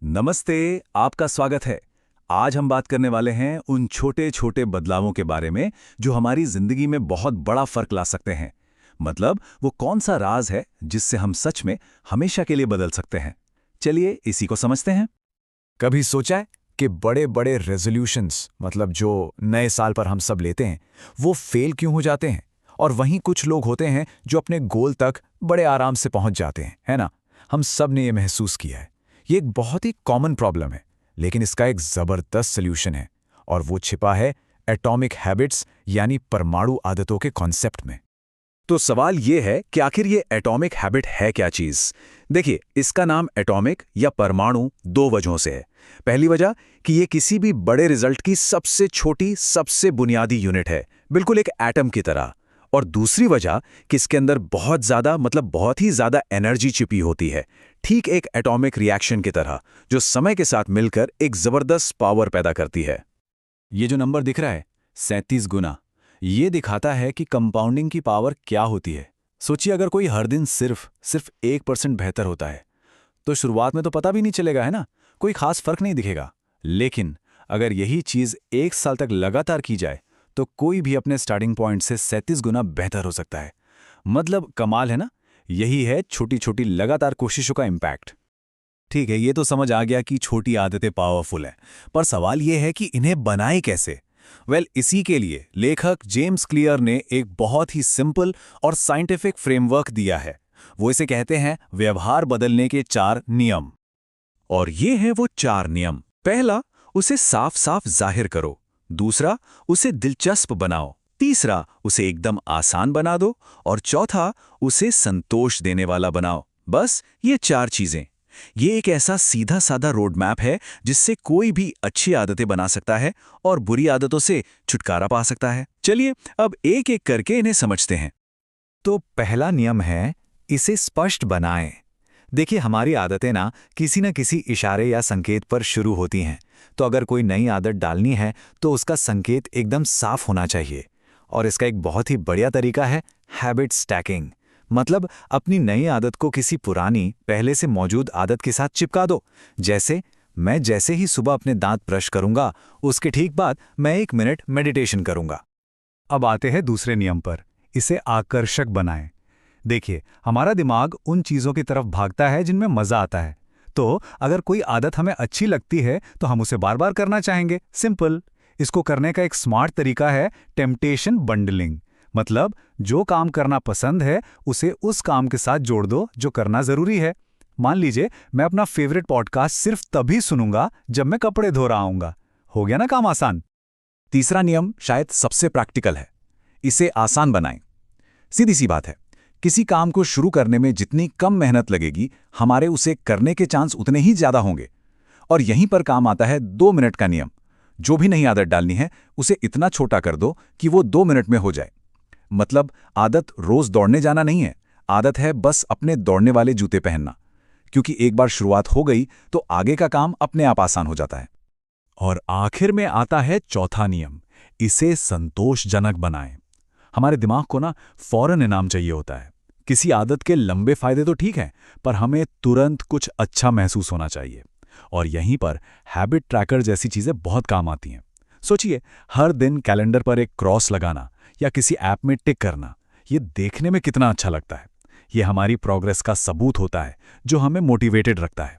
नमस्ते, आपका स्वागत है। आज हम बात करने वाले हैं उन छोटे-छोटे बदलावों के बारे में जो हमारी जिंदगी में बहुत बड़ा फर्क ला सकते हैं। मतलब वो कौन सा राज है जिससे हम सच में हमेशा के लिए बदल सकते हैं। चलिए इसी को समझते हैं। कभी सोचा है कि बड़े बड़े रेजोल्यूशंस मतलब जो नए साल पर हम सब लेते हैं वो फेल क्यों हो जाते हैं। और वहीं कुछ लोग होते हैं जो अपने गोल तक बड़े आराम से पहुंच जाते हैं, है ना। हम सब ने ये महसूस किया है। ये एक बहुत ही कॉमन प्रॉब्लम है, लेकिन इसका एक ज़बरदस्त सल्यूशन है। और वो छिपा है एटॉमिक हैबिट्स यानी परमाणु आदतों के कॉन्सेप्ट में। तो सवाल ये है कि आखिर ये एटॉमिक हैबिट है क्या चीज़। देखिए, इसका नाम एटॉमिक या परमाणु दो वजहों से है। पहली वजह कि ये किसी भी बड़े रिजल्ट की सबसे छोटी, सबसे बुनियादी यूनिट है, बिल्कुल एक एटम की तरह। और दूसरी वजह कि इसके अंदर बहुत ज़्यादा बहुत ही ज़्यादा एनर्जी छिपी होती है, ठीक एक एटॉमिक रिएक्शन की तरह, जो समय के साथ मिलकर एक ज़बरदस्त पावर पैदा करती है। ये जो नंबर दिख रहा है 37 गुना, ये दिखाता है कि कंपाउंडिंग की पावर क्या होती है। सोचिए अगर कोई हर दिन सिर्फ 1% बेहतर होता है तो शुरुआत में तो पता भी नहीं चलेगा, है ना, कोई खास फर्क नहीं दिखेगा। लेकिन अगर यही चीज 1 साल तक लगातार की जाए तो कोई भी अपने स्टार्टिंग पॉइंट से 37 गुना बेहतर हो सकता है। मतलब कमाल है ना। यही है छोटी छोटी लगातार कोशिशों का इम्पैक्ट। ठीक है, ये तो समझ आ गया कि छोटी आदतें पावरफुल हैं, पर सवाल ये है कि इन्हें बनाए कैसे। इसी के लिए लेखक जेम्स क्लियर ने एक बहुत ही सिंपल और साइंटिफिक फ्रेमवर्क दिया है। वो इसे कहते हैं व्यवहार बदलने के 4 नियम। और ये हैं वो 4 नियम। पहला, उसे साफ साफ जाहिर करो। दूसरा, उसे दिलचस्प बनाओ। तीसरा, उसे एकदम आसान बना दो। और चौथा, उसे संतोष देने वाला बनाओ। बस ये 4 चीजें। ये एक ऐसा सीधा साधा रोड मैप है जिससे कोई भी अच्छी आदतें बना सकता है और बुरी आदतों से छुटकारा पा सकता है। चलिए अब एक एक करके इन्हें समझते हैं। तो पहला नियम है, इसे स्पष्ट बनाएं। देखिए हमारी आदतें ना किसी न किसी इशारे या संकेत पर शुरू होती हैं। तो अगर कोई नई आदत डालनी है तो उसका संकेत एकदम साफ होना चाहिए। और इसका एक बहुत ही बढ़िया तरीका है हैबिट स्टैकिंग। मतलब अपनी नई आदत को किसी पुरानी पहले से मौजूद आदत के साथ चिपका दो। जैसे मैं जैसे ही सुबह अपने दांत ब्रश करूंगा उसके ठीक बाद मैं 1 मिनट मेडिटेशन करूंगा। अब आते हैं दूसरे नियम पर, इसे आकर्षक बनाएं। देखिए हमारा दिमाग उन चीजों की तरफ भागता है जिनमें मजा आता है। तो अगर कोई आदत हमें अच्छी लगती है तो हम उसे बार बार करना चाहेंगे। सिंपल। इसको करने का एक स्मार्ट तरीका है टेम्पटेशन बंडलिंग। मतलब जो काम करना पसंद है उसे उस काम के साथ जोड़ दो जो करना जरूरी है। मान लीजिए मैं अपना फेवरेट पॉडकास्ट सिर्फ तभी सुनूंगा जब मैं कपड़े धो रहा हूंगा। हो गया ना काम आसान। तीसरा नियम शायद सबसे प्रैक्टिकल है, इसे आसान बनाएं। सीधी सी बात है, किसी काम को शुरू करने में जितनी कम मेहनत लगेगी, हमारे उसे करने के चांस उतने ही ज्यादा होंगे। और यहीं पर काम आता है 2 मिनट का नियम। जो भी नई आदत डालनी है उसे इतना छोटा कर दो कि वो 2 मिनट में हो जाए। मतलब आदत रोज दौड़ने जाना नहीं है, आदत है बस अपने दौड़ने वाले जूते पहनना। क्योंकि एक बार शुरुआत हो गई तो आगे का काम अपने आप आसान हो जाता है। और आखिर में आता है चौथा नियम, इसे संतोषजनक बनाएं। हमारे दिमाग को ना फौरन इनाम चाहिए होता है। किसी आदत के लंबे फायदे तो ठीक हैं, पर हमें तुरंत कुछ अच्छा महसूस होना चाहिए। और यहीं पर हैबिट ट्रैकर जैसी चीजें बहुत काम आती हैं। सोचिए, हर दिन कैलेंडर पर एक क्रॉस लगाना या किसी ऐप में टिक करना, ये देखने में कितना अच्छा लगता है। ये हमारी प्रोग्रेस का सबूत होता है जो हमें मोटिवेटेड रखता है।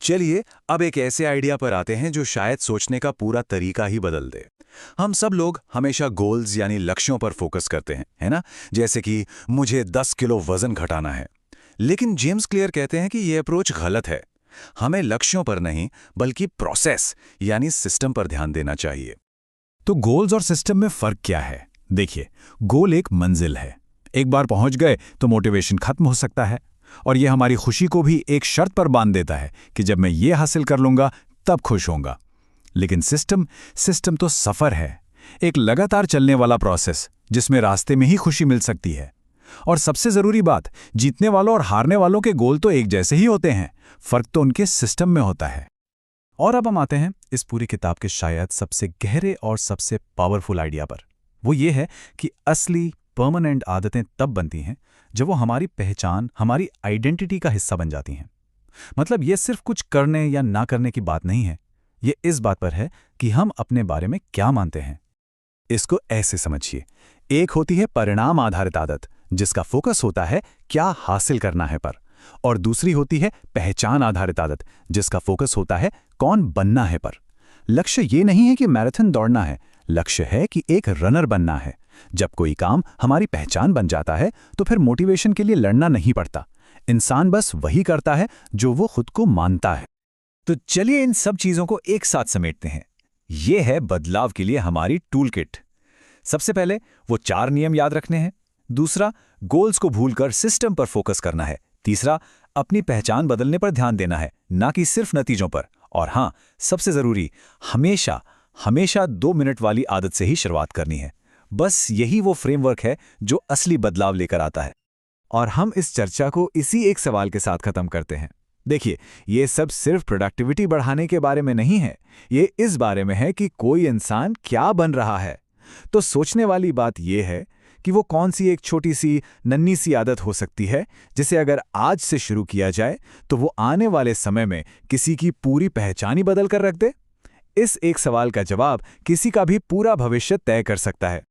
चलिए अब एक ऐसे आइडिया पर आते हैं जो शायद सोचने का पूरा तरीका ही बदल दे। हम सब लोग हमेशा गोल्स यानी लक्ष्यों पर फोकस करते हैं, है ना। जैसे कि मुझे 10 किलो वजन घटाना है। लेकिन जेम्स क्लियर कहते हैं कि यह अप्रोच गलत है। हमें लक्ष्यों पर नहीं बल्कि प्रोसेस यानी सिस्टम पर ध्यान देना चाहिए। तो गोल्स और सिस्टम में फर्क क्या है? देखिए, गोल एक मंजिल है। एक बार पहुंच गए तो मोटिवेशन खत्म हो सकता है। और यह हमारी खुशी को भी एक शर्त पर बांध देता है कि जब मैं ये हासिल कर लूंगा तब खुश होऊंगा। लेकिन सिस्टम तो सफर है, एक लगातार चलने वाला प्रोसेस जिसमें रास्ते में ही खुशी मिल सकती है। और सबसे जरूरी बात, जीतने वालों और हारने वालों के गोल तो एक जैसे ही होते हैं, फर्क तो उनके सिस्टम में होता है। और अब हम आते हैं इस पूरी किताब के शायद सबसे गहरे और सबसे पावरफुल आइडिया पर। वो ये है कि असली परमानेंट आदतें तब बनती हैं जब वो हमारी पहचान, हमारी आइडेंटिटी का हिस्सा बन जाती हैं। मतलब ये सिर्फ कुछ करने या ना करने की बात नहीं है। ये इस बात पर है कि हम अपने बारे में क्या मानते हैं। इसको ऐसे समझिए, एक होती है परिणाम आधारित आदत, जिसका फोकस होता है क्या हासिल करना है पर, और दूसरी होती है पहचान आधारित आदत, जिसका फोकस होता है कौन बनना है पर। लक्ष्य ये नहीं है कि मैराथन दौड़ना है, लक्ष्य है कि एक रनर बनना है। जब कोई काम हमारी पहचान बन जाता है तो फिर मोटिवेशन के लिए लड़ना नहीं पड़ता। इंसान बस वही करता है जो वो खुद को मानता है। तो चलिए इन सब चीजों को एक साथ समेटते हैं। ये है बदलाव के लिए हमारी टूल किट। सबसे पहले वो 4 नियम याद रखने हैं। दूसरा, गोल्स को भूलकर सिस्टम पर फोकस करना है। तीसरा, अपनी पहचान बदलने पर ध्यान देना है, ना कि सिर्फ नतीजों पर। और हाँ, सबसे जरूरी, हमेशा 2 मिनट वाली आदत से ही शुरुआत करनी है। बस यही वो फ्रेमवर्क है जो असली बदलाव लेकर आता है। और हम इस चर्चा को इसी एक सवाल के साथ खत्म करते हैं। देखिए, ये सब सिर्फ प्रोडक्टिविटी बढ़ाने के बारे में नहीं है, ये इस बारे में है कि कोई इंसान क्या बन रहा है। तो सोचने वाली बात यह है कि वो कौन सी एक छोटी सी नन्ही सी आदत हो सकती है जिसे अगर आज से शुरू किया जाए तो वो आने वाले समय में किसी की पूरी पहचान ही बदल कर रख दे। इस एक सवाल का जवाब किसी का भी पूरा भविष्य तय कर सकता है।